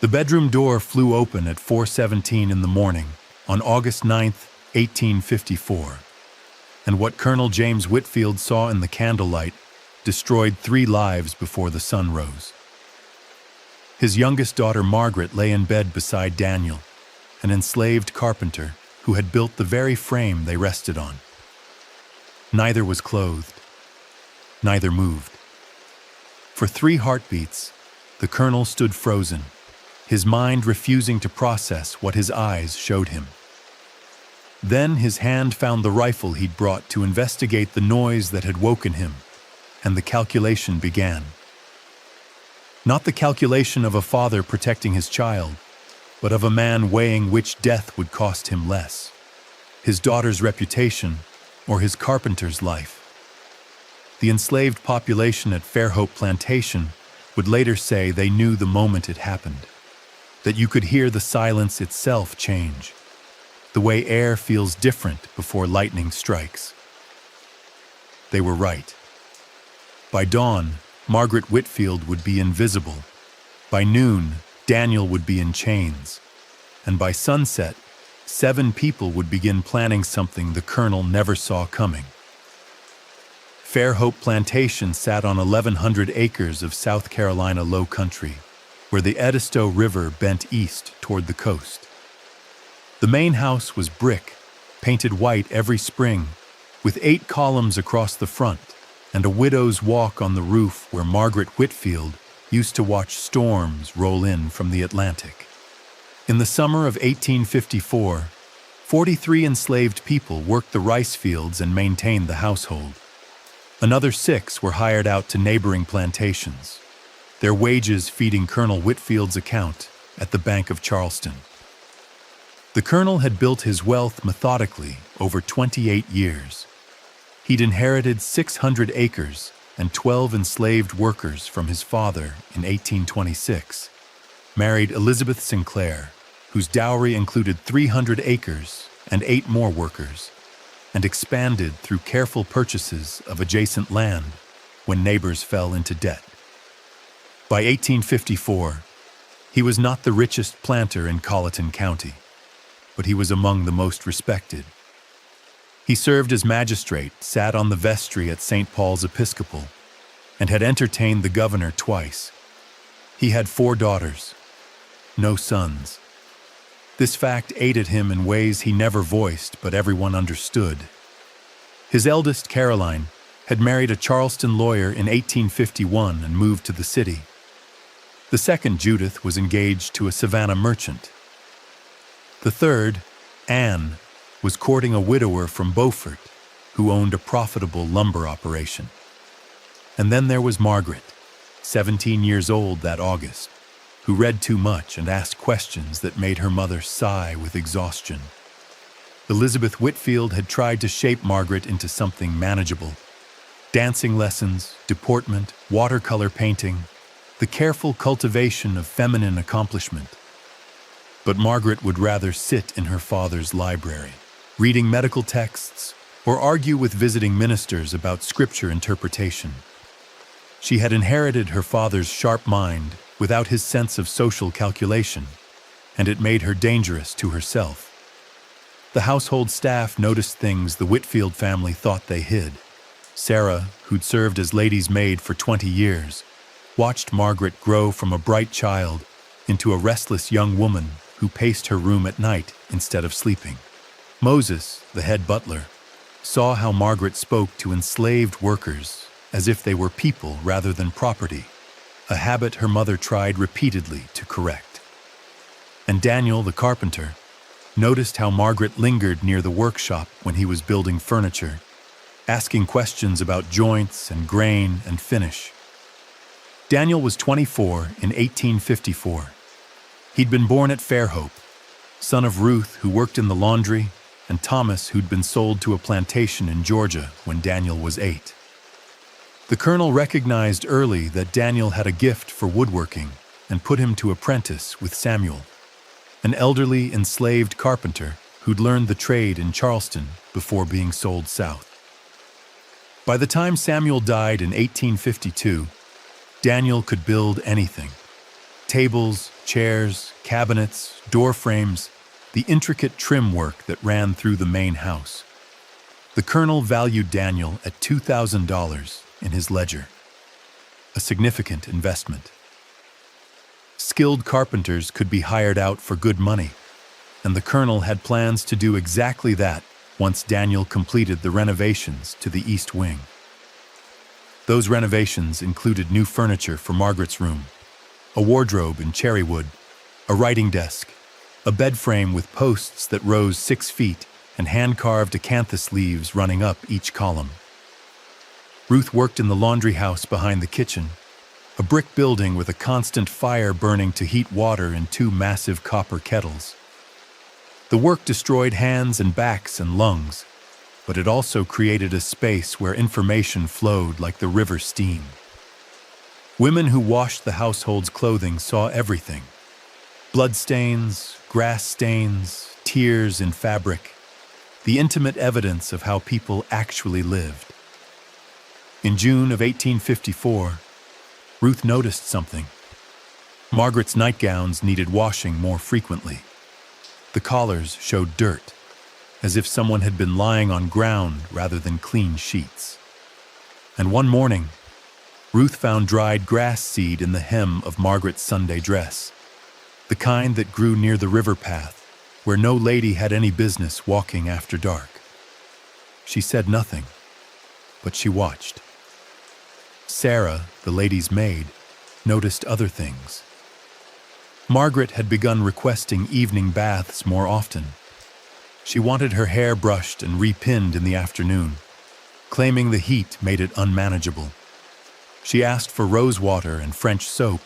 The bedroom door flew open at 4:17 in the morning on August 9, 1854, and what Colonel James Whitfield saw in the candlelight destroyed 3 lives before the sun rose. His youngest daughter Margaret lay in bed beside Daniel, an enslaved carpenter who had built the very frame they rested on. Neither was clothed. Neither moved. For 3 heartbeats, the colonel stood frozen, his mind refusing to process what his eyes showed him. Then his hand found the rifle he'd brought to investigate the noise that had woken him, and the calculation began. Not the calculation of a father protecting his child, but of a man weighing which death would cost him less, his daughter's reputation or his carpenter's life. The enslaved population at Fairhope Plantation would later say they knew the moment it happened, that you could hear the silence itself change, the way air feels different before lightning strikes. They were right. By dawn, Margaret Whitfield would be invisible. By noon, Daniel would be in chains. And by sunset, 7 people would begin planning something the colonel never saw coming. Fairhope Plantation sat on 1,100 acres of South Carolina low country, where the Edisto River bent east toward the coast. The main house was brick, painted white every spring, with 8 columns across the front, and a widow's walk on the roof where Margaret Whitfield used to watch storms roll in from the Atlantic. In the summer of 1854, 43 enslaved people worked the rice fields and maintained the household. Another 6 were hired out to neighboring plantations, their wages feeding Colonel Whitfield's account at the Bank of Charleston. The colonel had built his wealth methodically over 28 years. He'd inherited 600 acres and 12 enslaved workers from his father in 1826, married Elizabeth Sinclair, whose dowry included 300 acres and 8 more workers, and expanded through careful purchases of adjacent land when neighbors fell into debt. By 1854, he was not the richest planter in Colleton County, but he was among the most respected. He served as magistrate, sat on the vestry at St. Paul's Episcopal, and had entertained the governor twice. He had 4 daughters, no sons. This fact aided him in ways he never voiced, but everyone understood. His eldest, Caroline, had married a Charleston lawyer in 1851 and moved to the city. The second, Judith, was engaged to a Savannah merchant. The third, Anne, was courting a widower from Beaufort who owned a profitable lumber operation. And then there was Margaret, 17 years old that August, who read too much and asked questions that made her mother sigh with exhaustion. Elizabeth Whitfield had tried to shape Margaret into something manageable. Dancing lessons, deportment, watercolor painting, the careful cultivation of feminine accomplishment. But Margaret would rather sit in her father's library, reading medical texts, or argue with visiting ministers about scripture interpretation. She had inherited her father's sharp mind without his sense of social calculation, and it made her dangerous to herself. The household staff noticed things the Whitfield family thought they hid. Sarah, who'd served as lady's maid for 20 years, watched Margaret grow from a bright child into a restless young woman who paced her room at night instead of sleeping. Moses, the head butler, saw how Margaret spoke to enslaved workers as if they were people rather than property, a habit her mother tried repeatedly to correct. And Daniel, the carpenter, noticed how Margaret lingered near the workshop when he was building furniture, asking questions about joints and grain and finish. Daniel was 24 in 1854. He'd been born at Fairhope, son of Ruth, who worked in the laundry, and Thomas, who'd been sold to a plantation in Georgia when Daniel was 8. The colonel recognized early that Daniel had a gift for woodworking and put him to apprentice with Samuel, an elderly enslaved carpenter who'd learned the trade in Charleston before being sold south. By the time Samuel died in 1852, Daniel could build anything. Tables, chairs, cabinets, door frames, the intricate trim work that ran through the main house. The colonel valued Daniel at $2,000 in his ledger, a significant investment. Skilled carpenters could be hired out for good money, and the colonel had plans to do exactly that once Daniel completed the renovations to the east wing. Those renovations included new furniture for Margaret's room, a wardrobe in cherry wood, a writing desk, a bed frame with posts that rose 6 feet and hand-carved acanthus leaves running up each column. Ruth worked in the laundry house behind the kitchen, a brick building with a constant fire burning to heat water in 2 massive copper kettles. The work destroyed hands and backs and lungs, but it also created a space where information flowed like the river steam. Women who washed the household's clothing saw everything: bloodstains, grass stains, tears in fabric, the intimate evidence of how people actually lived. In June of 1854, Ruth noticed something. Margaret's nightgowns needed washing more frequently. The collars showed dirt, as if someone had been lying on ground rather than clean sheets. And one morning, Ruth found dried grass seed in the hem of Margaret's Sunday dress, the kind that grew near the river path, where no lady had any business walking after dark. She said nothing, but she watched. Sarah, the lady's maid, noticed other things. Margaret had begun requesting evening baths more often. She wanted her hair brushed and repinned in the afternoon, claiming the heat made it unmanageable. She asked for rose water and French soap,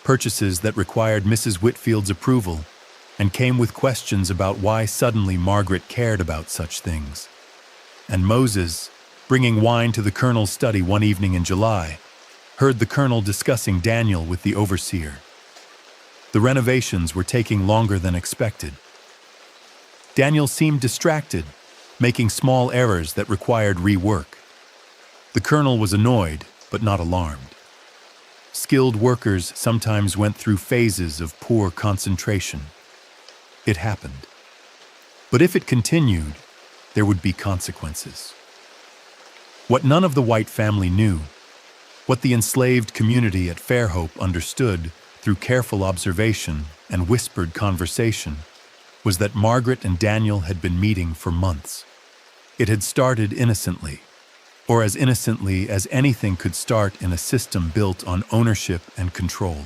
purchases that required Mrs. Whitfield's approval, and came with questions about why suddenly Margaret cared about such things. And Moses, bringing wine to the colonel's study one evening in July, heard the colonel discussing Daniel with the overseer. The renovations were taking longer than expected. Daniel seemed distracted, making small errors that required rework. The colonel was annoyed, but not alarmed. Skilled workers sometimes went through phases of poor concentration. It happened. But if it continued, there would be consequences. What none of the White family knew, what the enslaved community at Fairhope understood through careful observation and whispered conversation, was that Margaret and Daniel had been meeting for months. It had started innocently, or as innocently as anything could start in a system built on ownership and control.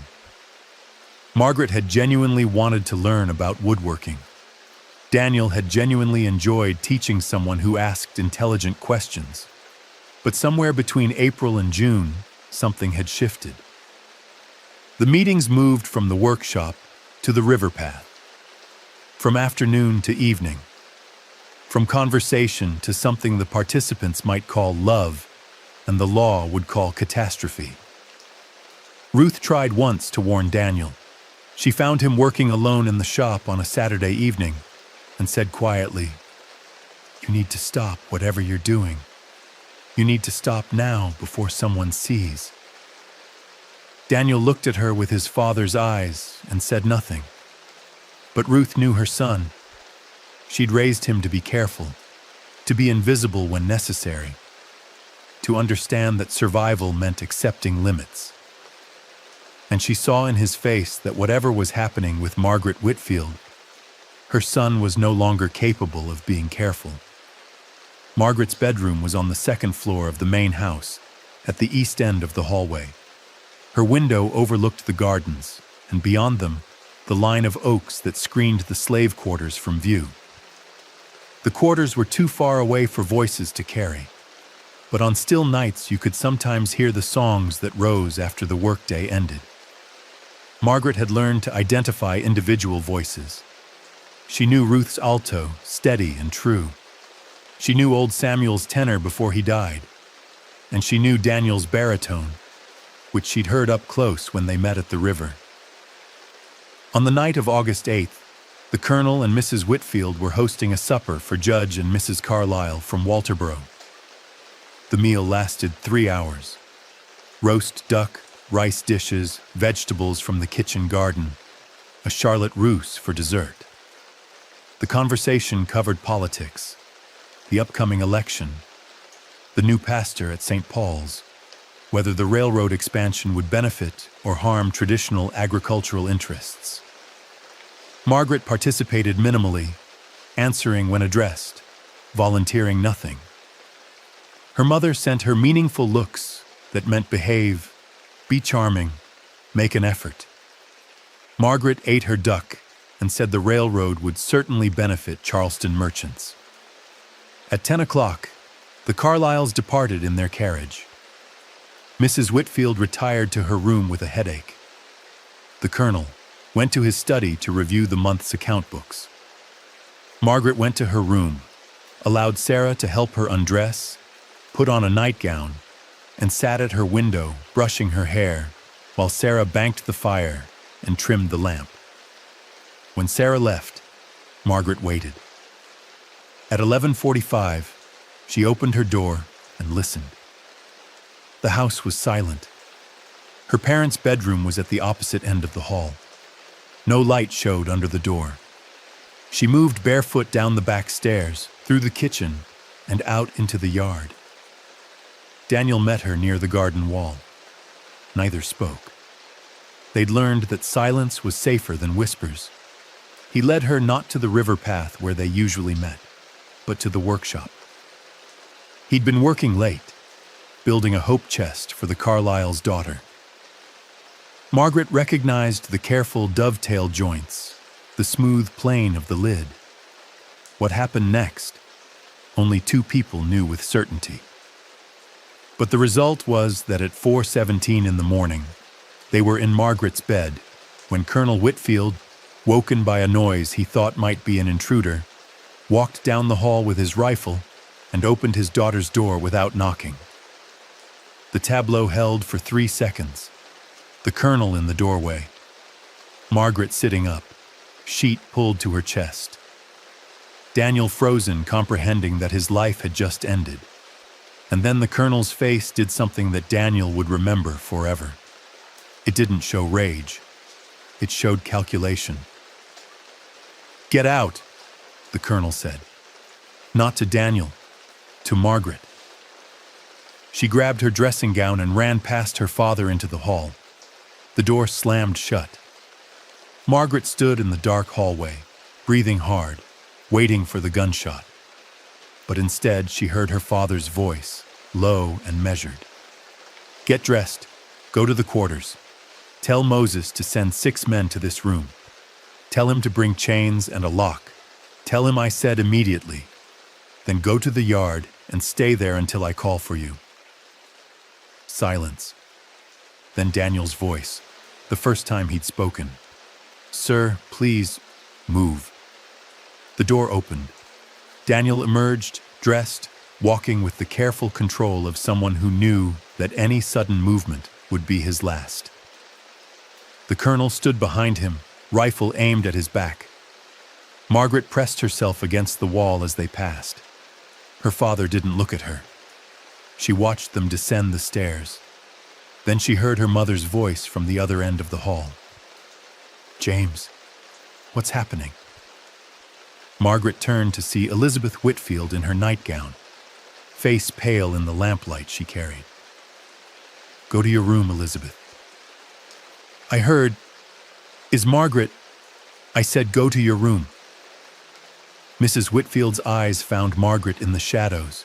Margaret had genuinely wanted to learn about woodworking. Daniel had genuinely enjoyed teaching someone who asked intelligent questions. But somewhere between April and June, something had shifted. The meetings moved from the workshop to the river path, from afternoon to evening, from conversation to something the participants might call love and the law would call catastrophe. Ruth tried once to warn Daniel. She found him working alone in the shop on a Saturday evening and said quietly, "You need to stop whatever you're doing. You need to stop now before someone sees." Daniel looked at her with his father's eyes and said nothing. But Ruth knew her son. She'd raised him to be careful, to be invisible when necessary, to understand that survival meant accepting limits. And she saw in his face that whatever was happening with Margaret Whitfield, her son was no longer capable of being careful. Margaret's bedroom was on the second floor of the main house, at the east end of the hallway. Her window overlooked the gardens, and beyond them, the line of oaks that screened the slave quarters from view. The quarters were too far away for voices to carry, but on still nights you could sometimes hear the songs that rose after the workday ended. Margaret had learned to identify individual voices. She knew Ruth's alto, steady and true. She knew old Samuel's tenor before he died, and she knew Daniel's baritone, which she'd heard up close when they met at the river. On the night of August 8th, the Colonel and Mrs. Whitfield were hosting a supper for Judge and Mrs. Carlyle from Walterboro. The meal lasted 3 hours. Roast duck, rice dishes, vegetables from the kitchen garden, a Charlotte Russe for dessert. The conversation covered politics, the upcoming election, the new pastor at St. Paul's, whether the railroad expansion would benefit or harm traditional agricultural interests. Margaret participated minimally, answering when addressed, volunteering nothing. Her mother sent her meaningful looks that meant behave, be charming, make an effort. Margaret ate her duck and said the railroad would certainly benefit Charleston merchants. At 10 o'clock, the Carlyles departed in their carriage. Mrs. Whitfield retired to her room with a headache. The Colonel went to his study to review the month's account books. Margaret went to her room, allowed Sarah to help her undress, put on a nightgown, and sat at her window brushing her hair while Sarah banked the fire and trimmed the lamp. When Sarah left, Margaret waited. At 11:45, she opened her door and listened. The house was silent. Her parents' bedroom was at the opposite end of the hall. No light showed under the door. She moved barefoot down the back stairs, through the kitchen, and out into the yard. Daniel met her near the garden wall. Neither spoke. They'd learned that silence was safer than whispers. He led her not to the river path where they usually met, but to the workshop. He'd been working late, building a hope chest for the Carlyle's daughter. Margaret recognized the careful dovetail joints, the smooth plane of the lid. What happened next? Only two people knew with certainty. But the result was that at 4:17 in the morning, they were in Margaret's bed when Colonel Whitfield, woken by a noise he thought might be an intruder, walked down the hall with his rifle and opened his daughter's door without knocking. The tableau held for 3 seconds. The Colonel in the doorway, Margaret sitting up, sheet pulled to her chest. Daniel frozen, comprehending that his life had just ended. And then the Colonel's face did something that Daniel would remember forever. It didn't show rage. It showed calculation. "Get out," the Colonel said. Not to Daniel, to Margaret. She grabbed her dressing gown and ran past her father into the hall. The door slammed shut. Margaret stood in the dark hallway, breathing hard, waiting for the gunshot. But instead, she heard her father's voice, low and measured. "Get dressed. Go to the quarters. Tell Moses to send 6 men to this room. Tell him to bring chains and a lock. Tell him I said immediately. Then go to the yard and stay there until I call for you." Silence. Then Daniel's voice, the first time he'd spoken. "Sir, please, move." The door opened. Daniel emerged, dressed, walking with the careful control of someone who knew that any sudden movement would be his last. The Colonel stood behind him, rifle aimed at his back. Margaret pressed herself against the wall as they passed. Her father didn't look at her. She watched them descend the stairs. Then she heard her mother's voice from the other end of the hall. "James, what's happening?" Margaret turned to see Elizabeth Whitfield in her nightgown, face pale in the lamplight she carried. "Go to your room, Elizabeth." "I heard, is Margaret—" "I said go to your room." Mrs. Whitfield's eyes found Margaret in the shadows.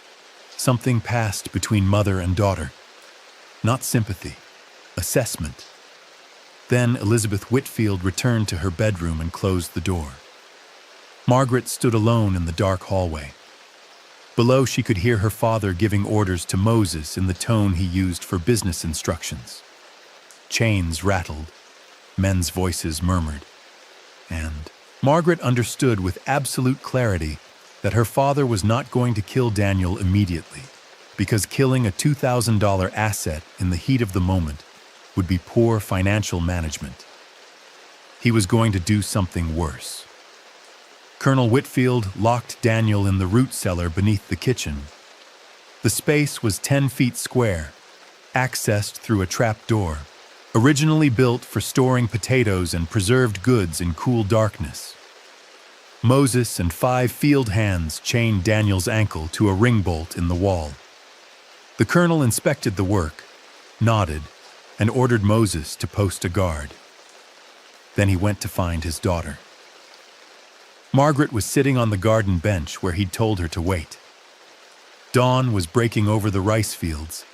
Something passed between mother and daughter. Not sympathy, assessment. Then Elizabeth Whitfield returned to her bedroom and closed the door. Margaret stood alone in the dark hallway. Below, she could hear her father giving orders to Moses in the tone he used for business instructions. Chains rattled, men's voices murmured, and Margaret understood with absolute clarity that her father was not going to kill Daniel immediately, because killing a $2,000 asset in the heat of the moment would be poor financial management. He was going to do something worse. Colonel Whitfield locked Daniel in the root cellar beneath the kitchen. The space was 10 feet square, accessed through a trap door, originally built for storing potatoes and preserved goods in cool darkness. Moses and 5 field hands chained Daniel's ankle to a ring bolt in the wall. The colonel inspected the work, nodded, and ordered Moses to post a guard. Then he went to find his daughter. Margaret was sitting on the garden bench where he'd told her to wait. Dawn was breaking over the rice fields,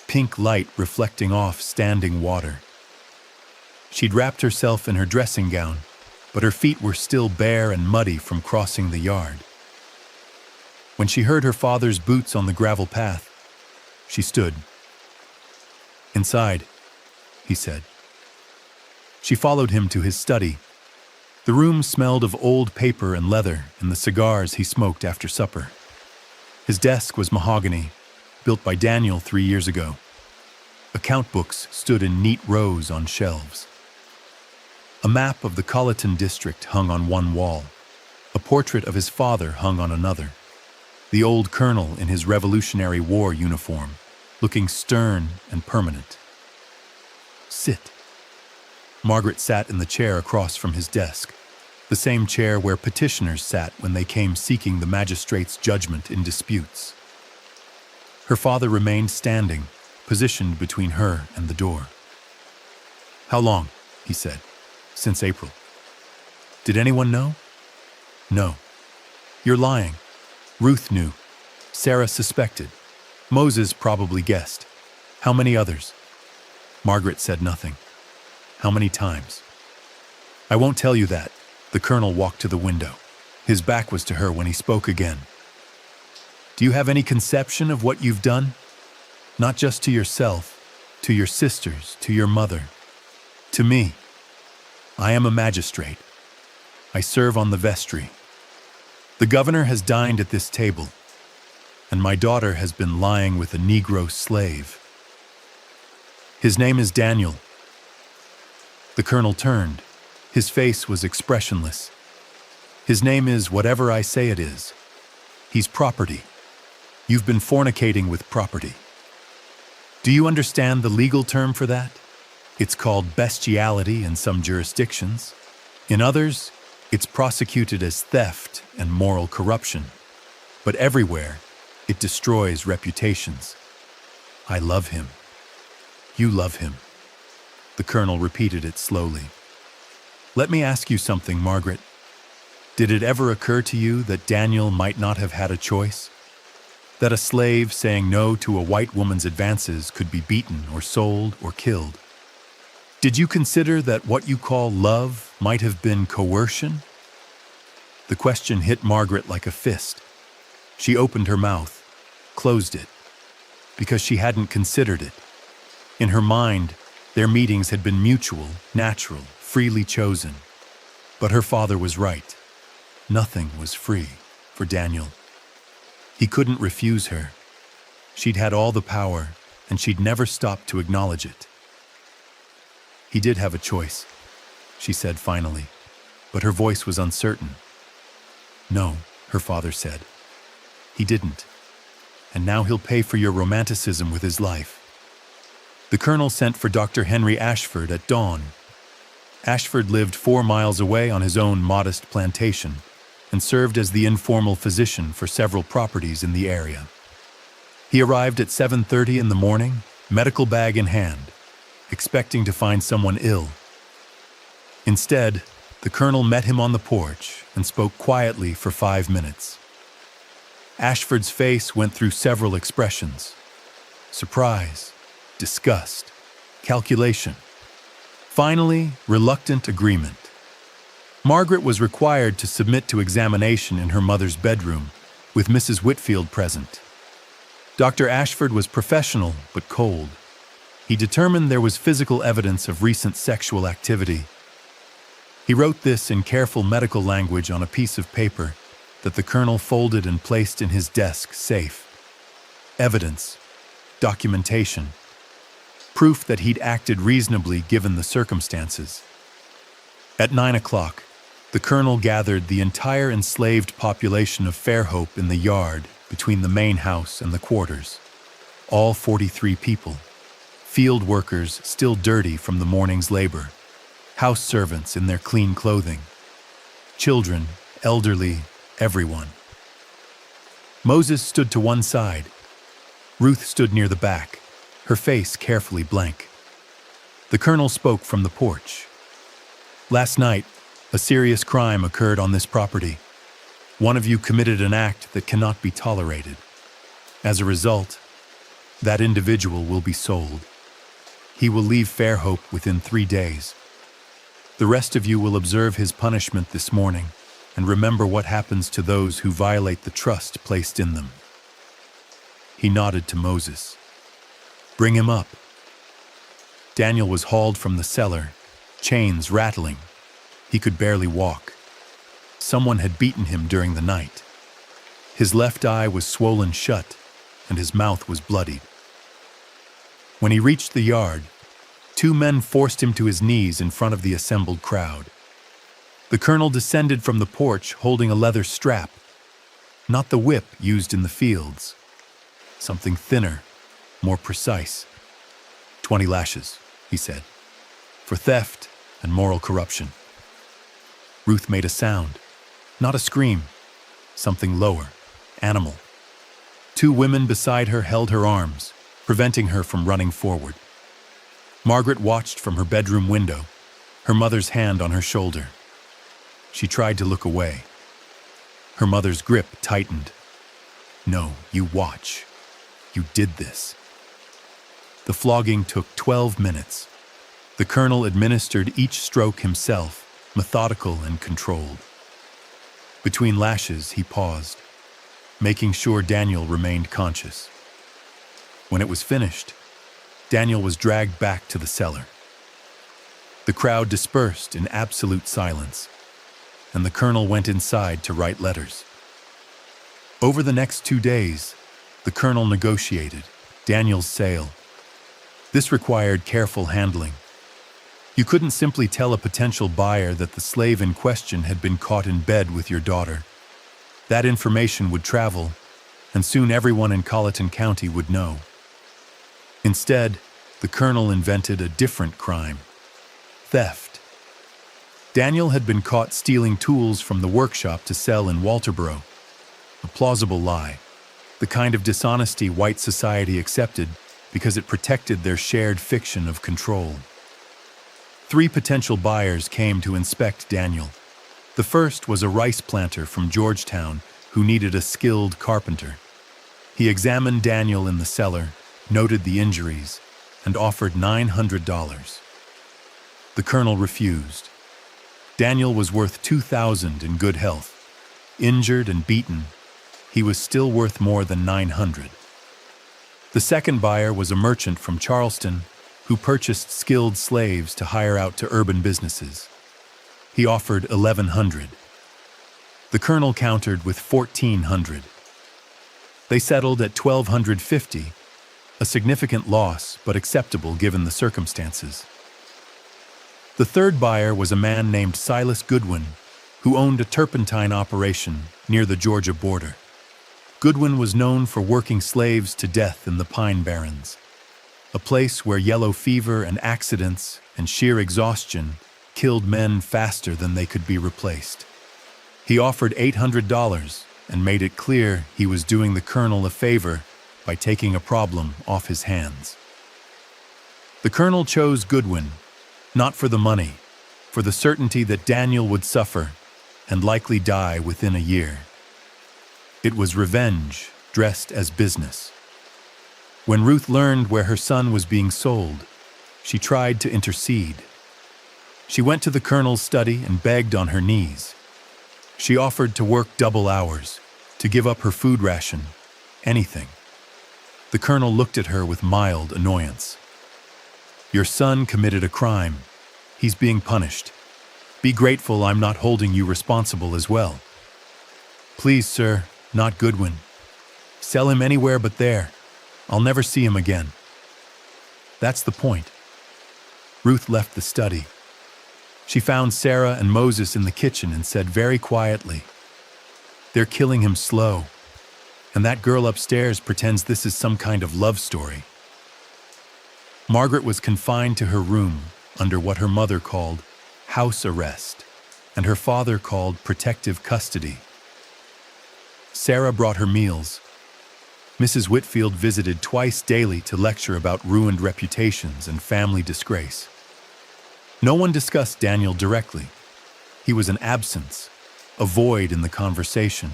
pink light reflecting off standing water. She'd wrapped herself in her dressing gown, but her feet were still bare and muddy from crossing the yard. When she heard her father's boots on the gravel path, she stood. "Inside," he said. She followed him to his study. The room smelled of old paper and leather and the cigars he smoked after supper. His desk was mahogany, built by Daniel 3 years ago. Account books stood in neat rows on shelves. A map of the Colleton district hung on one wall. A portrait of his father hung on another. The old colonel in his Revolutionary War uniform, looking stern and permanent. "Sit." Margaret sat in the chair across from his desk, the same chair where petitioners sat when they came seeking the magistrate's judgment in disputes. Her father remained standing, positioned between her and the door. "How long?" he said. "Since April." "Did anyone know?" "No." "You're lying." Ruth knew. Sarah suspected. Moses probably guessed. "How many others?" Margaret said nothing. "How many times?" "I won't tell you that." The colonel walked to the window. His back was to her when he spoke again. "Do you have any conception of what you've done? Not just to yourself, to your sisters, to your mother, to me. I am a magistrate. I serve on the vestry. The governor has dined at this table, and my daughter has been lying with a Negro slave. His name is Daniel." The colonel turned. His face was expressionless. "His name is whatever I say it is. He's property. You've been fornicating with property. Do you understand the legal term for that? It's called bestiality in some jurisdictions. In others, it's prosecuted as theft and moral corruption. But everywhere, it destroys reputations. I love him. You love him." The colonel repeated it slowly. "Let me ask you something, Margaret. Did it ever occur to you that Daniel might not have had a choice? That a slave saying no to a white woman's advances could be beaten or sold or killed? Did you consider that what you call love might have been coercion?" The question hit Margaret like a fist. She opened her mouth, closed it, because she hadn't considered it. In her mind, their meetings had been mutual, natural, freely chosen. But her father was right. Nothing was free for Daniel. He couldn't refuse her. She'd had all the power, and she'd never stopped to acknowledge it. "He did have a choice," she said finally, but her voice was uncertain. "No," her father said. "He didn't. And now he'll pay for your romanticism with his life." The colonel sent for Dr. Henry Ashford at dawn. Ashford lived 4 miles away on his own modest plantation and served as the informal physician for several properties in the area. He arrived at 7:30 in the morning, medical bag in hand, expecting to find someone ill. Instead, the colonel met him on the porch and spoke quietly for 5 minutes. Ashford's face went through several expressions: surprise, disgust, calculation. Finally, reluctant agreement. Margaret was required to submit to examination in her mother's bedroom, with Mrs. Whitfield present. Dr. Ashford was professional but cold. He determined there was physical evidence of recent sexual activity. He wrote this in careful medical language on a piece of paper that the colonel folded and placed in his desk safe. Evidence, documentation, proof that he'd acted reasonably given the circumstances. At 9 o'clock, the colonel gathered the entire enslaved population of Fairhope in the yard between the main house and the quarters. All 43 people. field workers still dirty from the morning's labor, house servants in their clean clothing, children, elderly, everyone. Moses stood to one side. Ruth stood near the back, her face carefully blank. The colonel spoke from the porch. "Last night, a serious crime occurred on this property. One of you committed an act that cannot be tolerated. As a result, that individual will be sold. He will leave Fairhope within 3 days. The rest of you will observe his punishment this morning and remember what happens to those who violate the trust placed in them." He nodded to Moses. "Bring him up." Daniel was hauled from the cellar, chains rattling. He could barely walk. Someone had beaten him during the night. His left eye was swollen shut, and his mouth was bloodied. When he reached the yard, 2 men forced him to his knees in front of the assembled crowd. The colonel descended from the porch holding a leather strap, not the whip used in the fields. Something thinner, more precise. 20 lashes, he said, for theft and moral corruption. Ruth made a sound, not a scream, something lower, animal. 2 women beside her held her arms, preventing her from running forward. Margaret watched from her bedroom window, her mother's hand on her shoulder. She tried to look away. Her mother's grip tightened. "No, you watch. You did this." The flogging took 12 minutes. The colonel administered each stroke himself, methodical and controlled. Between lashes, he paused, making sure Daniel remained conscious. When it was finished, Daniel was dragged back to the cellar. The crowd dispersed in absolute silence, and the colonel went inside to write letters. Over the next 2 days, the colonel negotiated Daniel's sale. This required careful handling. You couldn't simply tell a potential buyer that the slave in question had been caught in bed with your daughter. That information would travel, and soon everyone in Colleton County would know. Instead, the colonel invented a different crime: theft. Daniel had been caught stealing tools from the workshop to sell in Walterboro. A plausible lie, the kind of dishonesty white society accepted because it protected their shared fiction of control. 3 potential buyers came to inspect Daniel. The first was a rice planter from Georgetown who needed a skilled carpenter. He examined Daniel in the cellar, noted the injuries, and offered $900. The colonel refused. Daniel was worth $2,000 in good health. Injured and beaten, he was still worth more than $900. The second buyer was a merchant from Charleston who purchased skilled slaves to hire out to urban businesses. He offered $1,100. The colonel countered with $1,400. They settled at $1,250, a significant loss but acceptable given the circumstances. The third buyer was a man named Silas Goodwin, who owned a turpentine operation near the Georgia border. Goodwin was known for working slaves to death in the Pine Barrens, a place where yellow fever and accidents and sheer exhaustion killed men faster than they could be replaced. He offered $800 and made it clear he was doing the colonel a favor by taking a problem off his hands. The colonel chose Goodwin, not for the money, for the certainty that Daniel would suffer and likely die within a year. It was revenge dressed as business. When Ruth learned where her son was being sold, she tried to intercede. She went to the colonel's study and begged on her knees. She offered to work double hours, to give up her food ration, anything. The colonel looked at her with mild annoyance. "Your son committed a crime. He's being punished. Be grateful I'm not holding you responsible as well." "Please, sir, not Goodwin. Sell him anywhere but there. I'll never see him again." That's the point. Ruth left the study. She found Sarah and Moses in the kitchen and said very quietly, "They're killing him slow, and that girl upstairs pretends this is some kind of love story." Margaret was confined to her room under what her mother called house arrest and her father called protective custody. Sarah brought her meals. Mrs. Whitfield visited twice daily to lecture about ruined reputations and family disgrace. No one discussed Daniel directly. He was an absence, a void in the conversation,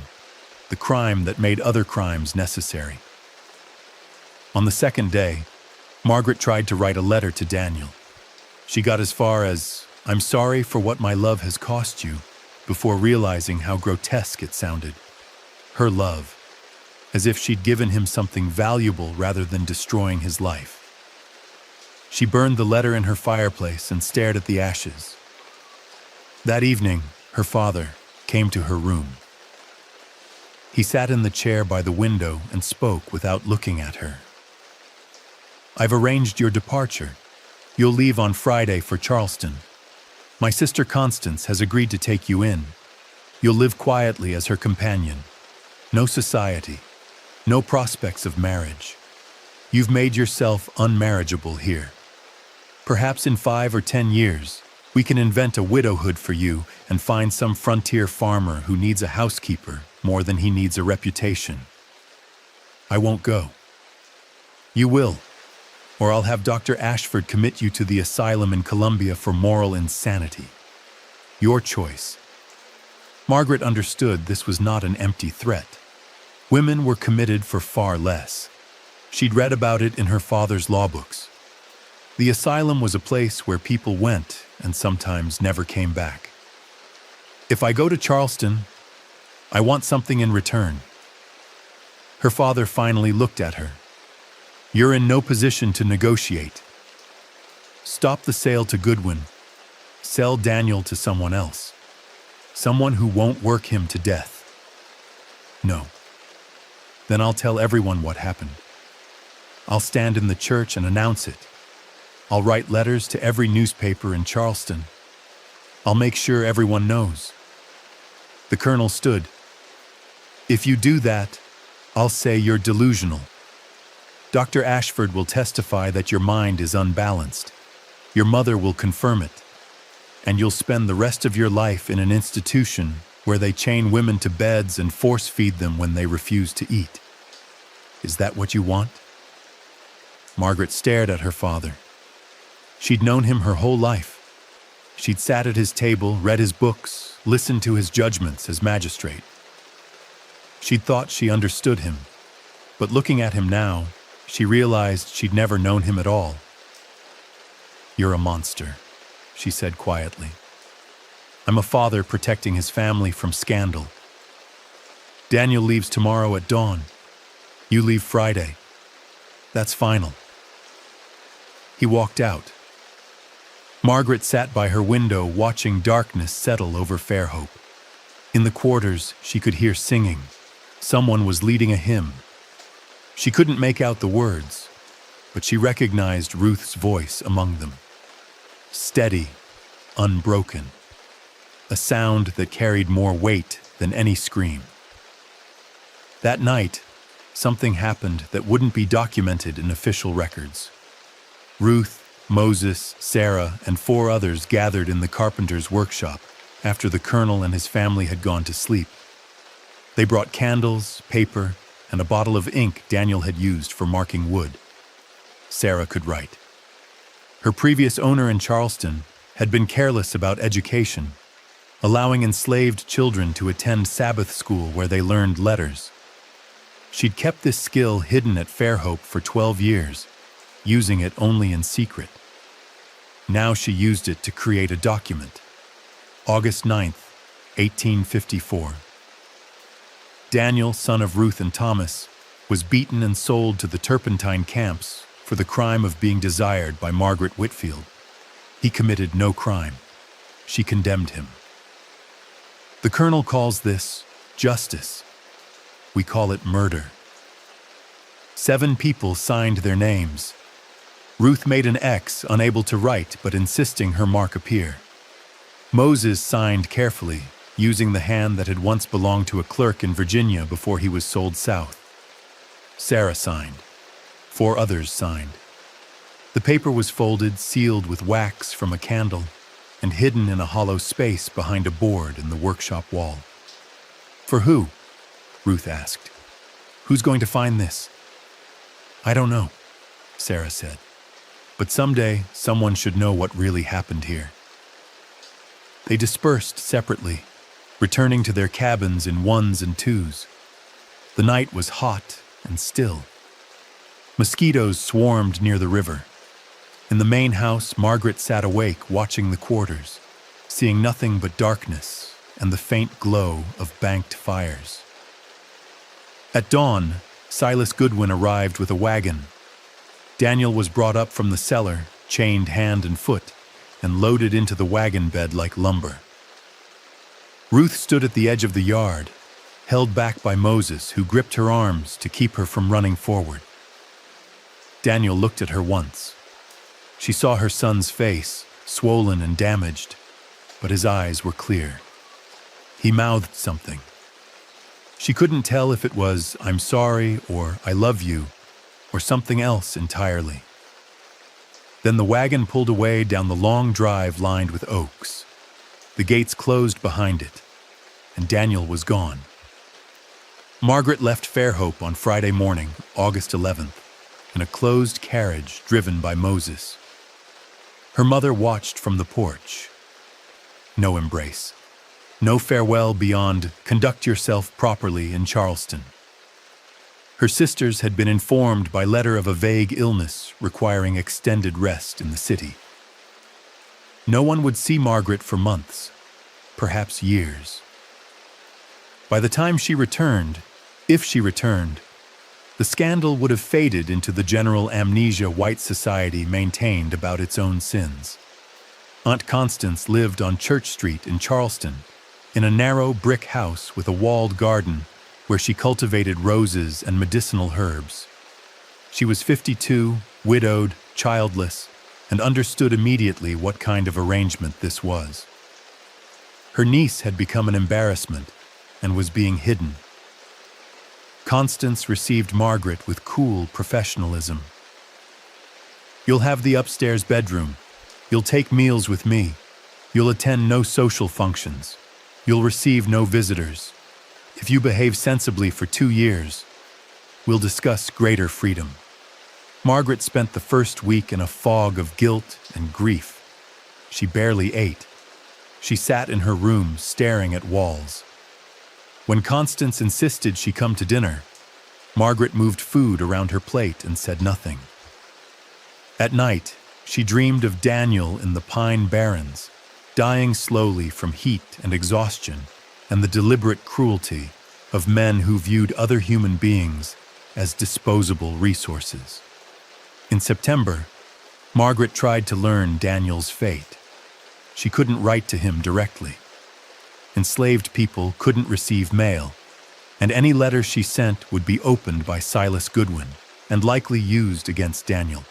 the crime that made other crimes necessary. On the second day, Margaret tried to write a letter to Daniel. She got as far as, "I'm sorry for what my love has cost you," before realizing how grotesque it sounded. Her love, as if she'd given him something valuable rather than destroying his life. She burned the letter in her fireplace and stared at the ashes. That evening, her father came to her room. He sat in the chair by the window and spoke without looking at her. "I've arranged your departure. You'll leave on Friday for Charleston. My sister Constance has agreed to take you in. You'll live quietly as her companion. No society, no prospects of marriage. You've made yourself unmarriageable here. Perhaps in 5 or 10 years, we can invent a widowhood for you and find some frontier farmer who needs a housekeeper more than he needs a reputation. I won't go. You will, or I'll have Dr. Ashford commit you to the asylum in Columbia for moral insanity. Your choice." Margaret understood this was not an empty threat. Women were committed for far less. She'd read about it in her father's law books. The asylum was a place where people went and sometimes never came back. "If I go to Charleston, I want something in return." Her father finally looked at her. "You're in no position to negotiate. Stop the sale to Goodwin. Sell Daniel to someone else. Someone who won't work him to death." "No. Then I'll tell everyone what happened. I'll stand in the church and announce it. I'll write letters to every newspaper in Charleston. I'll make sure everyone knows." The colonel stood. "If you do that, I'll say you're delusional. Dr. Ashford will testify that your mind is unbalanced. Your mother will confirm it. And you'll spend the rest of your life in an institution where they chain women to beds and force-feed them when they refuse to eat. Is that what you want?" Margaret stared at her father. She'd known him her whole life. She'd sat at his table, read his books, listened to his judgments as magistrate. She'd thought she understood him, but looking at him now, she realized she'd never known him at all. "You're a monster," she said quietly. "I'm a father protecting his family from scandal. Daniel leaves tomorrow at dawn. You leave Friday. That's final." He walked out. Margaret sat by her window watching darkness settle over Fairhope. In the quarters, she could hear singing. Someone was leading a hymn. She couldn't make out the words, but she recognized Ruth's voice among them. Steady, unbroken. A sound that carried more weight than any scream. That night, something happened that wouldn't be documented in official records. Ruth, Moses, Sarah, and 4 others gathered in the carpenter's workshop after the colonel and his family had gone to sleep. They brought candles, paper, and a bottle of ink Daniel had used for marking wood. Sarah could write. Her previous owner in Charleston had been careless about education, allowing enslaved children to attend Sabbath school where they learned letters. She'd kept this skill hidden at Fairhope for 12 years, using it only in secret. Now she used it to create a document. August 9th, 1854. Daniel, son of Ruth and Thomas, was beaten and sold to the turpentine camps for the crime of being desired by Margaret Whitfield. He committed no crime. She condemned him. The colonel calls this justice. We call it murder. 7 people signed their names. Ruth made an X, unable to write, but insisting her mark appear. Moses signed carefully, using the hand that had once belonged to a clerk in Virginia before he was sold south. Sarah signed. 4 others signed. The paper was folded, sealed with wax from a candle, and hidden in a hollow space behind a board in the workshop wall. "For who?" Ruth asked. "Who's going to find this?" "I don't know," Sarah said. "But someday, someone should know what really happened here." They dispersed separately, returning to their cabins in ones and twos. The night was hot and still. Mosquitoes swarmed near the river. In the main house, Margaret sat awake watching the quarters, seeing nothing but darkness and the faint glow of banked fires. At dawn, Silas Goodwin arrived with a wagon. Daniel was brought up from the cellar, chained hand and foot, and loaded into the wagon bed like lumber. Ruth stood at the edge of the yard, held back by Moses, who gripped her arms to keep her from running forward. Daniel looked at her once. She saw her son's face, swollen and damaged, but his eyes were clear. He mouthed something. She couldn't tell if it was "I'm sorry" or "I love you" or something else entirely. Then the wagon pulled away down the long drive lined with oaks. The gates closed behind it, and Daniel was gone. Margaret left Fairhope on Friday morning, August 11th, in a closed carriage driven by Moses. Her mother watched from the porch. No embrace. No farewell beyond "conduct yourself properly in Charleston." Her sisters had been informed by letter of a vague illness requiring extended rest in the city. No one would see Margaret for months, perhaps years. By the time she returned, if she returned, the scandal would have faded into the general amnesia white society maintained about its own sins. Aunt Constance lived on Church Street in Charleston, in a narrow brick house with a walled garden where she cultivated roses and medicinal herbs. She was 52, widowed, childless, and understood immediately what kind of arrangement this was. Her niece had become an embarrassment and was being hidden. Constance received Margaret with cool professionalism. "You'll have the upstairs bedroom. You'll take meals with me. You'll attend no social functions. You'll receive no visitors. If you behave sensibly for 2 years, we'll discuss greater freedom." Margaret spent the first week in a fog of guilt and grief. She barely ate. She sat in her room staring at walls. When Constance insisted she come to dinner, Margaret moved food around her plate and said nothing. At night, she dreamed of Daniel in the Pine Barrens, dying slowly from heat and exhaustion and the deliberate cruelty of men who viewed other human beings as disposable resources. In September, Margaret tried to learn Daniel's fate. She couldn't write to him directly. Enslaved people couldn't receive mail, and any letter she sent would be opened by Silas Goodwin and likely used against Daniel.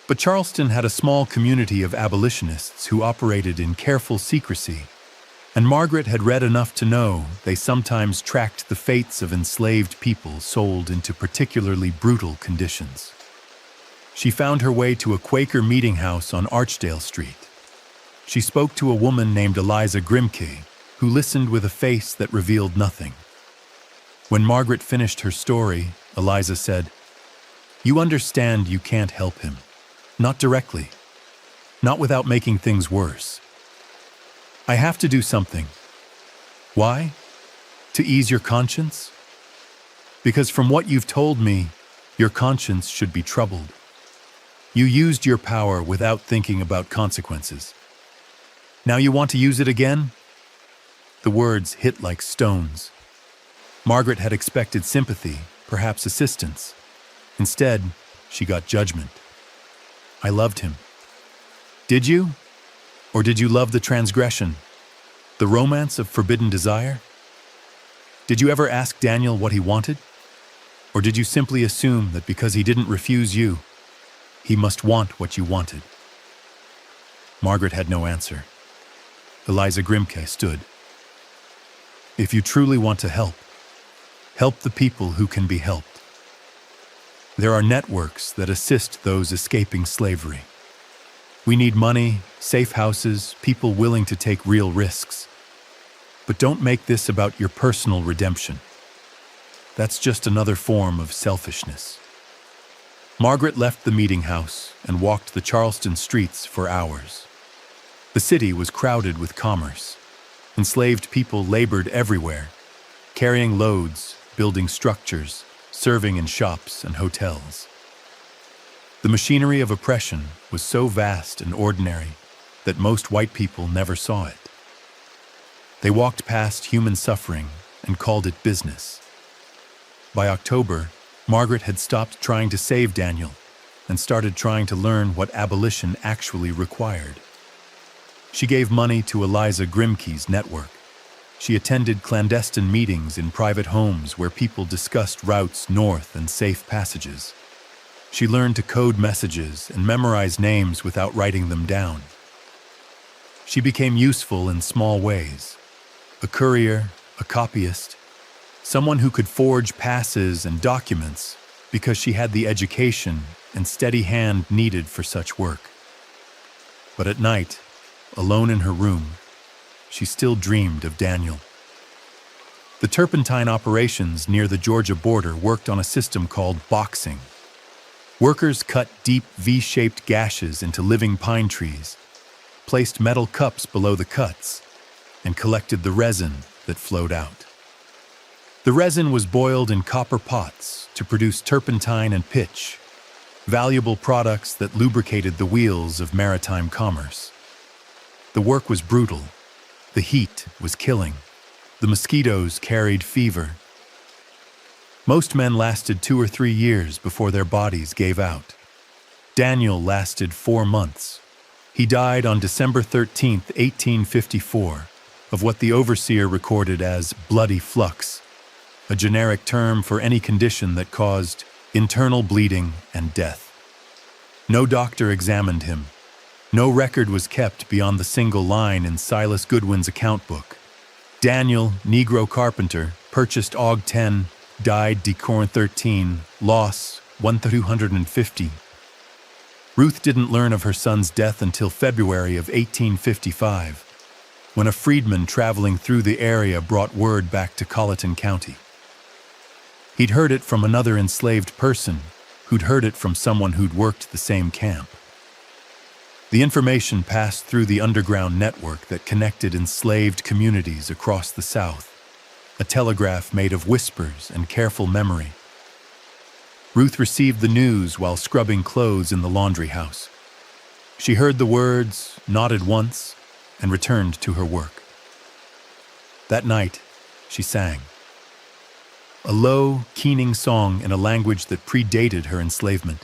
But Charleston had a small community of abolitionists who operated in careful secrecy, and Margaret had read enough to know they sometimes tracked the fates of enslaved people sold into particularly brutal conditions. She found her way to a Quaker meeting house on Archdale Street. She spoke to a woman named Eliza Grimke, who listened with a face that revealed nothing. When Margaret finished her story, Eliza said, "You understand you can't help him. Not directly. Not without making things worse. I have to do something. Why? To ease your conscience? Because from what you've told me, your conscience should be troubled. You used your power without thinking about consequences. Now you want to use it again?" The words hit like stones. Margaret had expected sympathy, perhaps assistance. Instead, she got judgment. "I loved him." Did you? Or did you love the transgression? The romance of forbidden desire? Did you ever ask Daniel what he wanted? Or did you simply assume that because he didn't refuse you, he must want what you wanted? Margaret had no answer. Eliza Grimke stood. "If you truly want to help, help the people who can be helped." There are networks that assist those escaping slavery. We need money, safe houses, people willing to take real risks. But don't make this about your personal redemption. That's just another form of selfishness. Margaret left the meeting house and walked the Charleston streets for hours. The city was crowded with commerce. Enslaved people labored everywhere, carrying loads, building structures, serving in shops and hotels. The machinery of oppression was so vast and ordinary that most white people never saw it. They walked past human suffering and called it business. By October, Margaret had stopped trying to save Daniel and started trying to learn what abolition actually required. She gave money to Eliza Grimke's network. She attended clandestine meetings in private homes where people discussed routes north and safe passages. She learned to code messages and memorize names without writing them down. She became useful in small ways. A courier, a copyist, someone who could forge passes and documents because she had the education and steady hand needed for such work. But at night, alone in her room, she still dreamed of Daniel. The turpentine operations near the Georgia border worked on a system called boxing. Workers cut deep V-shaped gashes into living pine trees, placed metal cups below the cuts, and collected the resin that flowed out. The resin was boiled in copper pots to produce turpentine and pitch, valuable products that lubricated the wheels of maritime commerce. The work was brutal. The heat was killing. The mosquitoes carried fever. Most men lasted 2 or 3 years before their bodies gave out. Daniel lasted 4 months. He died on December 13, 1854, of what the overseer recorded as bloody flux, a generic term for any condition that caused internal bleeding and death. No doctor examined him. No record was kept beyond the single line in Silas Goodwin's account book. Daniel, Negro carpenter, purchased Og 10, died Decorn 13, loss 1,250. Ruth didn't learn of her son's death until February of 1855, when a freedman traveling through the area brought word back to Colleton County. He'd heard it from another enslaved person who'd heard it from someone who'd worked the same camp. The information passed through the underground network that connected enslaved communities across the South, a telegraph made of whispers and careful memory. Ruth received the news while scrubbing clothes in the laundry house. She heard the words, nodded once, and returned to her work. That night, she sang. A low, keening song in a language that predated her enslavement.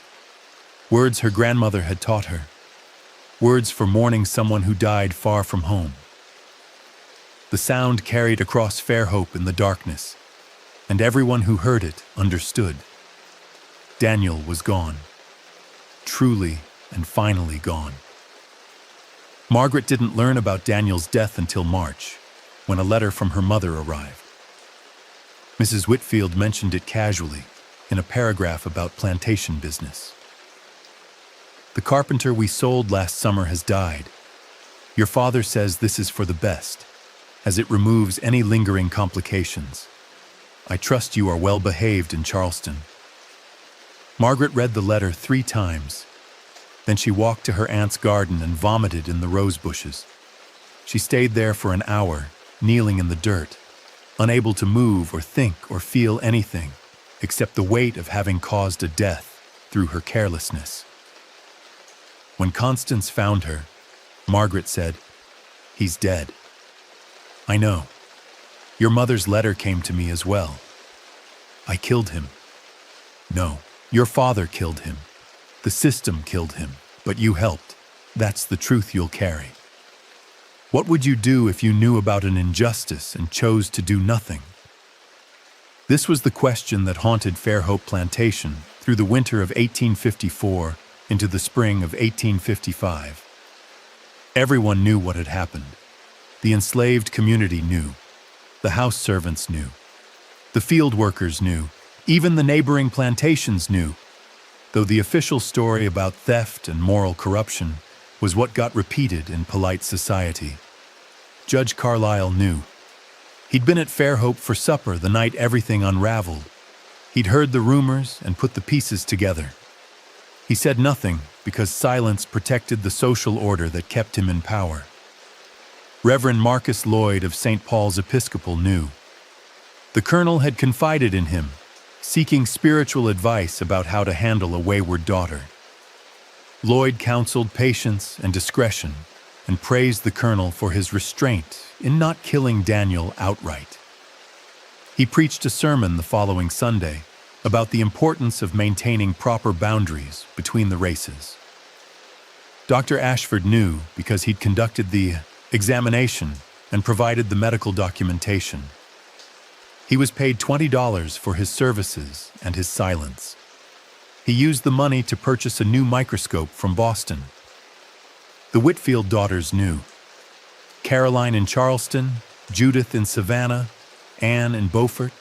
Words her grandmother had taught her. Words for mourning someone who died far from home. The sound carried across Fairhope in the darkness, and everyone who heard it understood. Daniel was gone. Truly and finally gone. Margaret didn't learn about Daniel's death until March, when a letter from her mother arrived. Mrs. Whitfield mentioned it casually, in a paragraph about plantation business. The carpenter we sold last summer has died. Your father says this is for the best, as it removes any lingering complications. I trust you are well behaved in Charleston. Margaret read the letter 3 times. Then she walked to her aunt's garden and vomited in the rose bushes. She stayed there for an hour, kneeling in the dirt, unable to move or think or feel anything except the weight of having caused a death through her carelessness. When Constance found her, Margaret said, "He's dead." "I know. Your mother's letter came to me as well." "I killed him." "No, your father killed him. The system killed him, but you helped. That's the truth you'll carry. What would you do if you knew about an injustice and chose to do nothing?" This was the question that haunted Fairhope Plantation through the winter of 1854 into the spring of 1855. Everyone knew what had happened. The enslaved community knew. The house servants knew. The field workers knew. Even the neighboring plantations knew. though the official story about theft and moral corruption was what got repeated in polite society. Judge Carlyle knew. He'd been at Fairhope for supper the night everything unraveled. He'd heard the rumors and put the pieces together. He said nothing because silence protected the social order that kept him in power. Reverend Marcus Lloyd of St. Paul's Episcopal knew. The colonel had confided in him, seeking spiritual advice about how to handle a wayward daughter. Lloyd counseled patience and discretion and praised the colonel for his restraint in not killing Daniel outright. He preached a sermon the following Sunday about the importance of maintaining proper boundaries between the races. Dr. Ashford knew because he'd conducted the examination and provided the medical documentation. He was paid $20 for his services and his silence. He used the money to purchase a new microscope from Boston. The Whitfield daughters knew. Caroline in Charleston, Judith in Savannah, Anne in Beaufort.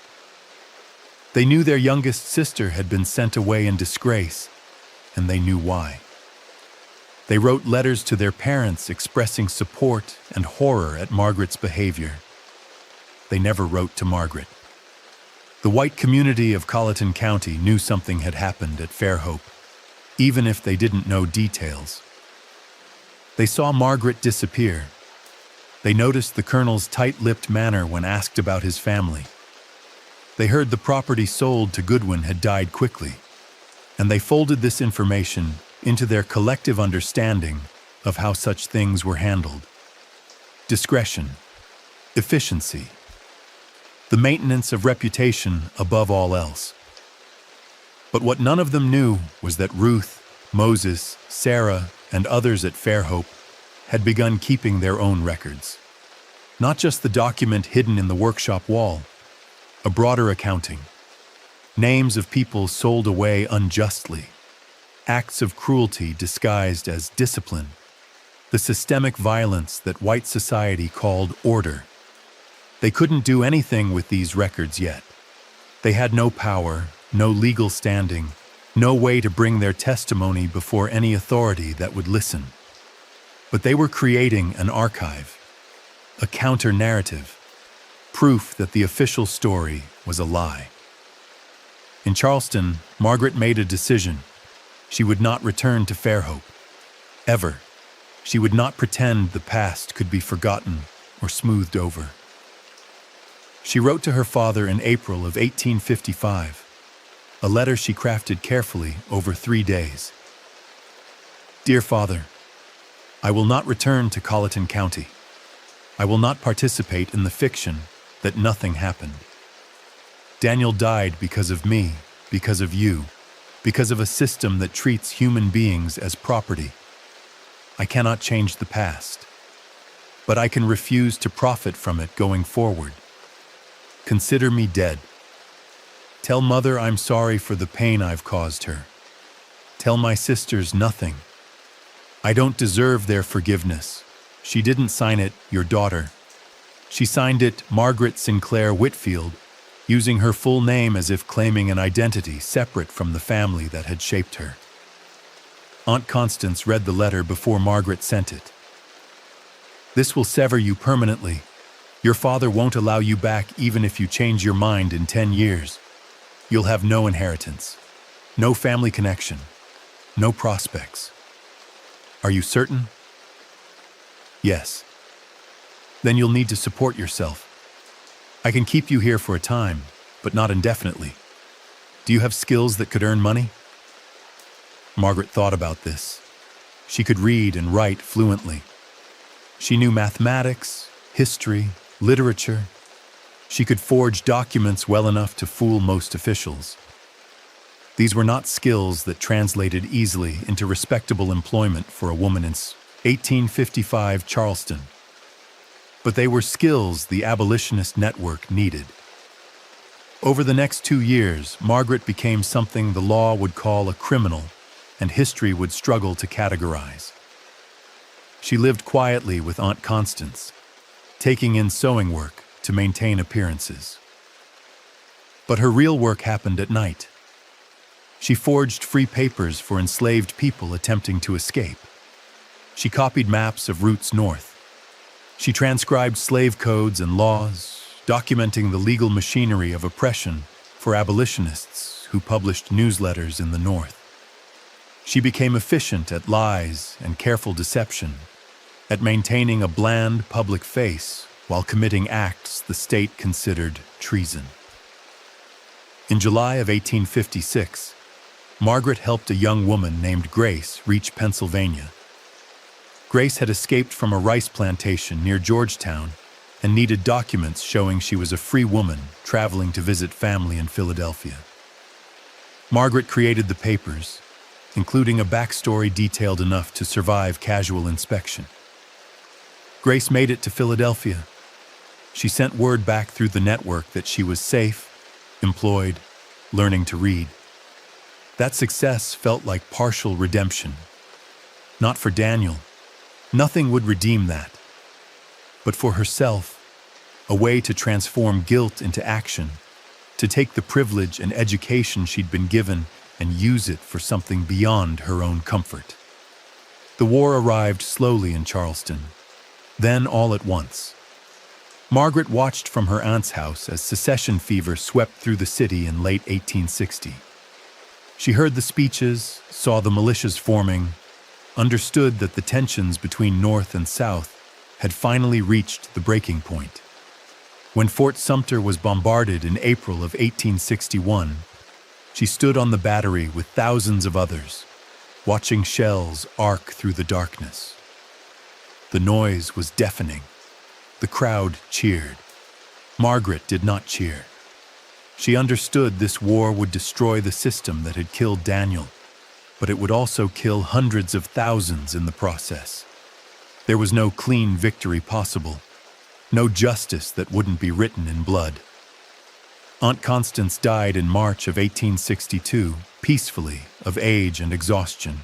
They knew their youngest sister had been sent away in disgrace, and they knew why. They wrote letters to their parents expressing support and horror at Margaret's behavior. They never wrote to Margaret. The white community of Colleton County knew something had happened at Fairhope, even if they didn't know details. They saw Margaret disappear. They noticed the colonel's tight-lipped manner when asked about his family. They heard the property sold to Goodwin had died quickly, and they folded this information into their collective understanding of how such things were handled. Discretion, efficiency, the maintenance of reputation above all else. But what none of them knew was that Ruth, Moses, Sarah, and others at Fairhope had begun keeping their own records. Not just the document hidden in the workshop wall, a broader accounting. Names of people sold away unjustly, acts of cruelty disguised as discipline, the systemic violence that white society called order. They couldn't do anything with these records yet. They had no power, no legal standing, no way to bring their testimony before any authority that would listen. But they were creating an archive, a counter-narrative, proof that the official story was a lie. In Charleston, Margaret made a decision. She would not return to Fairhope. Ever. She would not pretend the past could be forgotten or smoothed over. She wrote to her father in April of 1855, a letter she crafted carefully over 3 days. Dear Father, I will not return to Colleton County. I will not participate in the fiction that nothing happened. Daniel died because of me, because of you, because of a system that treats human beings as property. I cannot change the past, but I can refuse to profit from it going forward. Consider me dead. Tell Mother I'm sorry for the pain I've caused her. Tell my sisters nothing. I don't deserve their forgiveness. She didn't sign it, your daughter. She signed it, Margaret Sinclair Whitfield, using her full name as if claiming an identity separate from the family that had shaped her. Aunt Constance read the letter before Margaret sent it. This will sever you permanently. Your father won't allow you back even if you change your mind in 10 years. You'll have no inheritance, no family connection, no prospects. Are you certain? Yes. Then you'll need to support yourself. I can keep you here for a time, but not indefinitely. Do you have skills that could earn money? Margaret thought about this. She could read and write fluently. She knew mathematics, history, literature. She could forge documents well enough to fool most officials. These were not skills that translated easily into respectable employment for a woman in 1855 Charleston. But they were skills the abolitionist network needed. Over the next 2 years, Margaret became something the law would call a criminal, and history would struggle to categorize. She lived quietly with Aunt Constance, taking in sewing work to maintain appearances. But her real work happened at night. She forged free papers for enslaved people attempting to escape. She copied maps of routes north. She transcribed slave codes and laws, documenting the legal machinery of oppression for abolitionists who published newsletters in the North. She became efficient at lies and careful deception, at maintaining a bland public face while committing acts the state considered treason. In July of 1856, Margaret helped a young woman named Grace reach Pennsylvania. Grace had escaped from a rice plantation near Georgetown and needed documents showing she was a free woman traveling to visit family in Philadelphia. Margaret created the papers, including a backstory detailed enough to survive casual inspection. Grace made it to Philadelphia. She sent word back through the network that she was safe, employed, learning to read. That success felt like partial redemption. Not for Daniel. Nothing would redeem that. But for herself, a way to transform guilt into action, to take the privilege and education she'd been given and use it for something beyond her own comfort. The war arrived slowly in Charleston, then all at once. Margaret watched from her aunt's house as secession fever swept through the city in late 1860. She heard the speeches, saw the militias forming, understood that the tensions between North and South had finally reached the breaking point. When Fort Sumter was bombarded in April of 1861, she stood on the battery with thousands of others, watching shells arc through the darkness. The noise was deafening. The crowd cheered. Margaret did not cheer. She understood this war would destroy the system that had killed Daniel, but it would also kill hundreds of thousands in the process. There was no clean victory possible, no justice that wouldn't be written in blood. Aunt Constance died in March of 1862, peacefully, of age and exhaustion.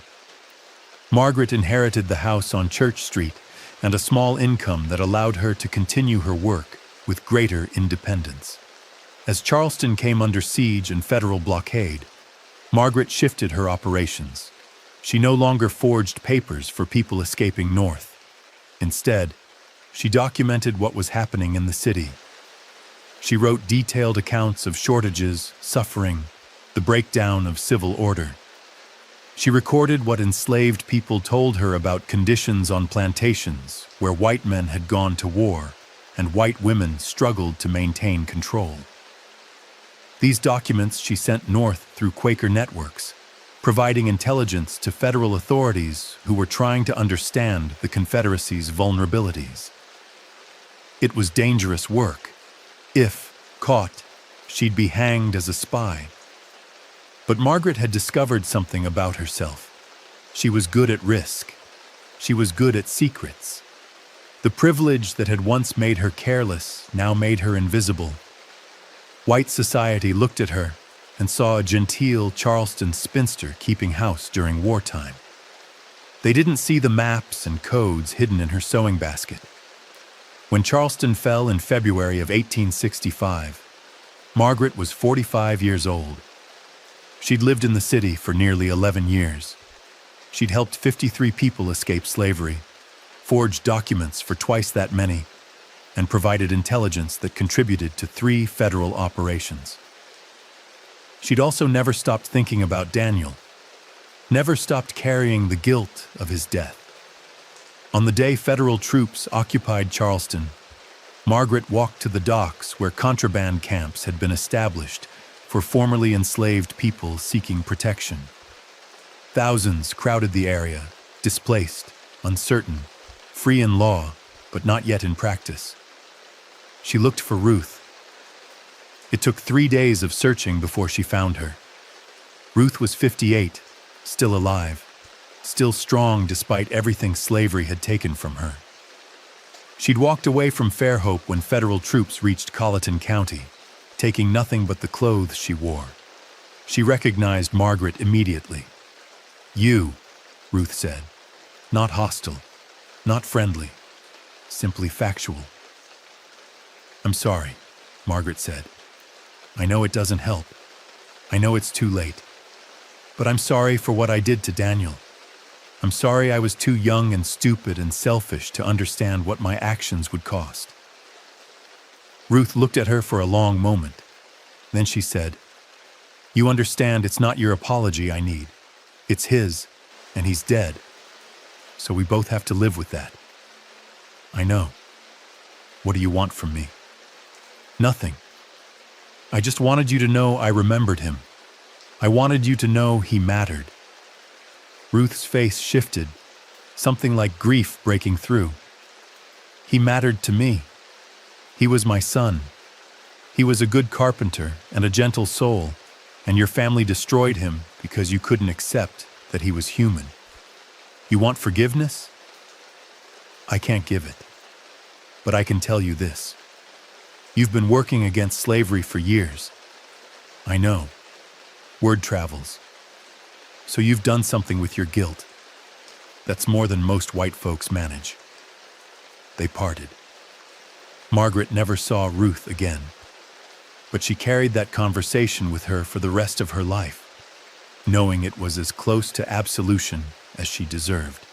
Margaret inherited the house on Church Street and a small income that allowed her to continue her work with greater independence. As Charleston came under siege and federal blockade, Margaret shifted her operations. She no longer forged papers for people escaping north. Instead, she documented what was happening in the city. She wrote detailed accounts of shortages, suffering, the breakdown of civil order. She recorded what enslaved people told her about conditions on plantations where white men had gone to war and white women struggled to maintain control. These documents she sent north through Quaker networks, providing intelligence to federal authorities who were trying to understand the Confederacy's vulnerabilities. It was dangerous work. If caught, she'd be hanged as a spy. But Margaret had discovered something about herself. She was good at risk. She was good at secrets. The privilege that had once made her careless now made her invisible. White society looked at her and saw a genteel Charleston spinster keeping house during wartime. They didn't see the maps and codes hidden in her sewing basket. When Charleston fell in February of 1865, Margaret was 45 years old. She'd lived in the city for nearly 11 years. She'd helped 53 people escape slavery, forged documents for twice that many, and provided intelligence that contributed to 3 federal operations. She'd also never stopped thinking about Daniel, never stopped carrying the guilt of his death. On the day federal troops occupied Charleston, Margaret walked to the docks where contraband camps had been established for formerly enslaved people seeking protection. Thousands crowded the area, displaced, uncertain, free in law, but not yet in practice. She looked for Ruth. It took 3 days of searching before she found her. Ruth was 58, still alive, still strong despite everything slavery had taken from her. She'd walked away from Fairhope when federal troops reached Colleton County, taking nothing but the clothes she wore. She recognized Margaret immediately. "You," Ruth said. Not hostile, not friendly, simply factual. "I'm sorry," Margaret said. "I know it doesn't help. I know it's too late. But I'm sorry for what I did to Daniel. I'm sorry I was too young and stupid and selfish to understand what my actions would cost." Ruth looked at her for a long moment. Then she said, "You understand it's not your apology I need. It's his, and he's dead. So we both have to live with that." "I know. What do you want from me?" "Nothing. I just wanted you to know I remembered him. I wanted you to know he mattered." Ruth's face shifted, something like grief breaking through. "He mattered to me. He was my son. He was a good carpenter and a gentle soul, and your family destroyed him because you couldn't accept that he was human. You want forgiveness? I can't give it. But I can tell you this. You've been working against slavery for years. I know. Word travels. So you've done something with your guilt. That's more than most white folks manage." They parted. Margaret never saw Ruth again, but she carried that conversation with her for the rest of her life, knowing it was as close to absolution as she deserved.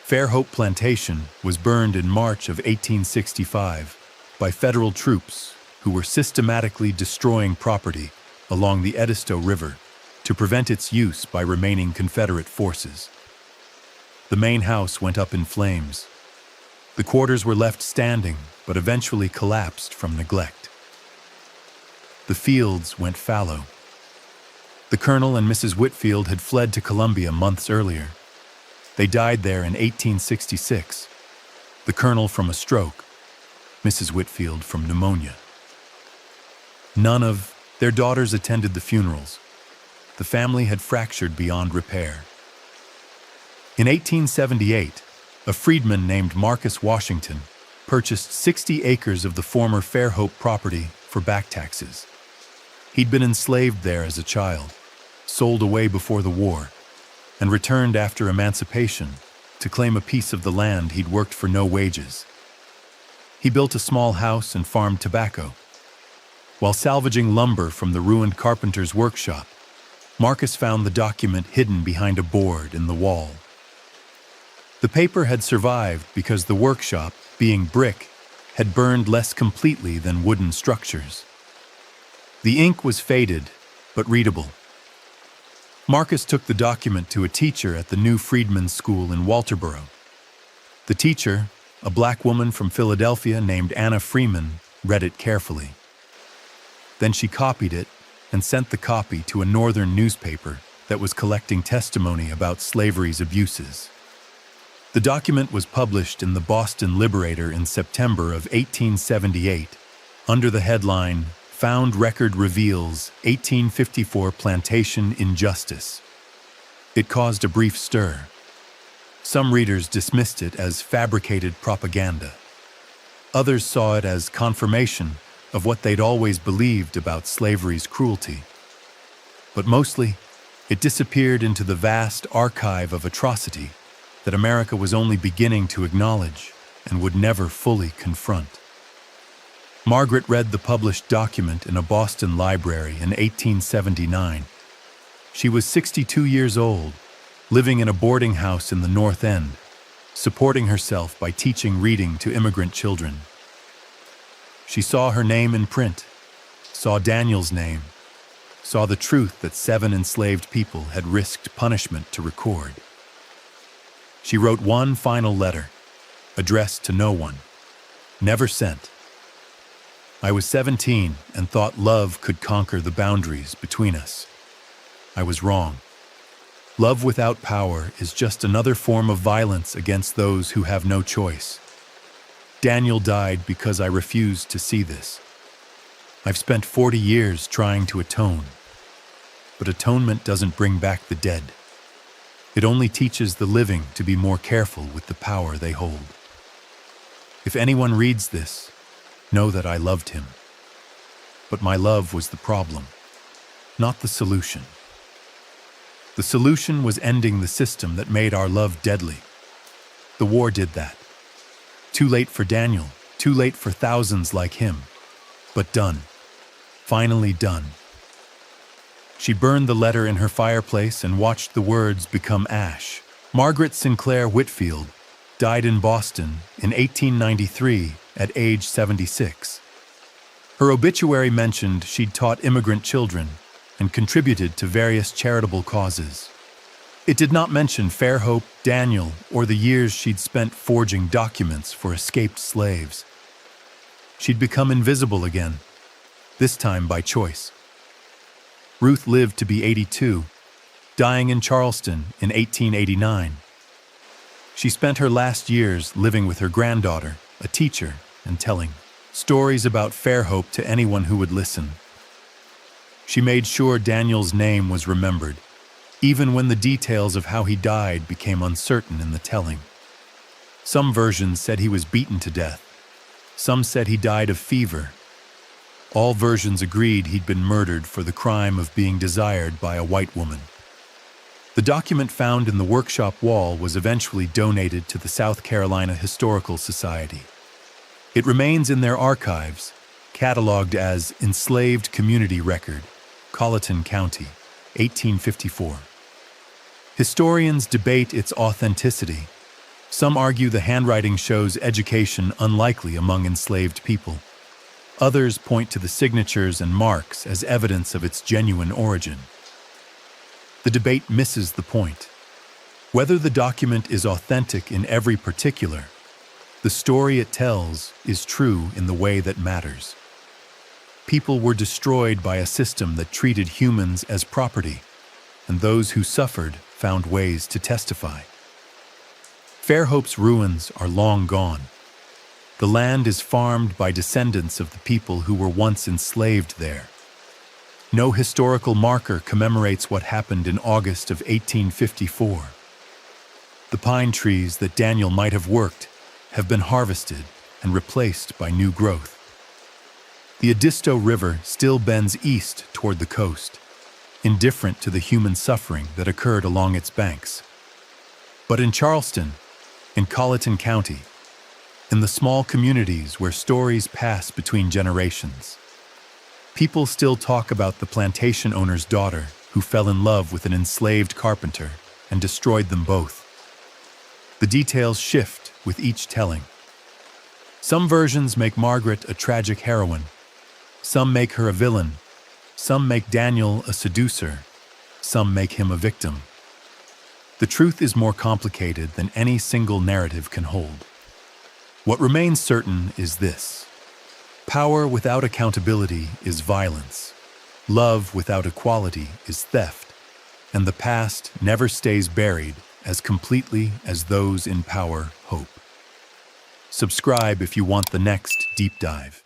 Fairhope Plantation was burned in March of 1865 by federal troops who were systematically destroying property along the Edisto River to prevent its use by remaining Confederate forces. The main house went up in flames. The quarters were left standing, but eventually collapsed from neglect. The fields went fallow. The Colonel and Mrs. Whitfield had fled to Columbia months earlier. They died there in 1866, the Colonel from a stroke, Mrs. Whitfield from pneumonia. None of their daughters attended the funerals. The family had fractured beyond repair. In 1878, a freedman named Marcus Washington purchased 60 acres of the former Fairhope property for back taxes. He'd been enslaved there as a child, sold away before the war, and returned after emancipation to claim a piece of the land he'd worked for no wages. He built a small house and farmed tobacco. While salvaging lumber from the ruined carpenter's workshop, Marcus found the document hidden behind a board in the wall. The paper had survived because the workshop, being brick, had burned less completely than wooden structures. The ink was faded, but readable. Marcus took the document to a teacher at the new Freedmen's School in Walterboro. The teacher, a black woman from Philadelphia named Anna Freeman, read it carefully. Then she copied it and sent the copy to a northern newspaper that was collecting testimony about slavery's abuses. The document was published in the Boston Liberator in September of 1878 under the headline, "Found Record Reveals 1854 Plantation Injustice." It caused a brief stir. Some readers dismissed it as fabricated propaganda. Others saw it as confirmation of what they'd always believed about slavery's cruelty. But mostly, it disappeared into the vast archive of atrocity that America was only beginning to acknowledge and would never fully confront. Margaret read the published document in a Boston library in 1879. She was 62 years old, living in a boarding house in the North End, supporting herself by teaching reading to immigrant children. She saw her name in print, saw Daniel's name, saw the truth that 7 enslaved people had risked punishment to record. She wrote one final letter, addressed to no one, never sent. "I was 17 and thought love could conquer the boundaries between us. I was wrong. Love without power is just another form of violence against those who have no choice. Daniel died because I refused to see this. I've spent 40 years trying to atone. But atonement doesn't bring back the dead. It only teaches the living to be more careful with the power they hold. If anyone reads this, know that I loved him. But my love was the problem, not the solution. The solution was ending the system that made our love deadly. The war did that. Too late for Daniel, too late for thousands like him. But done. Finally done." She burned the letter in her fireplace and watched the words become ash. Margaret Sinclair Whitfield died in Boston in 1893 at age 76. Her obituary mentioned she'd taught immigrant children and contributed to various charitable causes. It did not mention Fairhope, Daniel, or the years she'd spent forging documents for escaped slaves. She'd become invisible again, this time by choice. Ruth lived to be 82, dying in Charleston in 1889. She spent her last years living with her granddaughter, a teacher, and telling stories about Fairhope to anyone who would listen. She made sure Daniel's name was remembered, even when the details of how he died became uncertain in the telling. Some versions said he was beaten to death. Some said he died of fever. All versions agreed he'd been murdered for the crime of being desired by a white woman. The document found in the workshop wall was eventually donated to the South Carolina Historical Society. It remains in their archives, cataloged as Enslaved Community Record, Colleton County, 1854. Historians debate its authenticity. Some argue the handwriting shows education unlikely among enslaved people. Others point to the signatures and marks as evidence of its genuine origin. The debate misses the point. Whether the document is authentic in every particular, the story it tells is true in the way that matters. People were destroyed by a system that treated humans as property, and those who suffered found ways to testify. Fairhope's ruins are long gone. The land is farmed by descendants of the people who were once enslaved there. No historical marker commemorates what happened in August of 1854. The pine trees that Daniel might have worked have been harvested and replaced by new growth. The Edisto River still bends east toward the coast, indifferent to the human suffering that occurred along its banks. But in Charleston, in Colleton County, in the small communities where stories pass between generations, people still talk about the plantation owner's daughter who fell in love with an enslaved carpenter and destroyed them both. The details shift with each telling. Some versions make Margaret a tragic heroine. Some make her a villain. Some make Daniel a seducer. Some make him a victim. The truth is more complicated than any single narrative can hold. What remains certain is this: power without accountability is violence. Love without equality is theft. And the past never stays buried as completely as those in power hope. Subscribe if you want the next deep dive.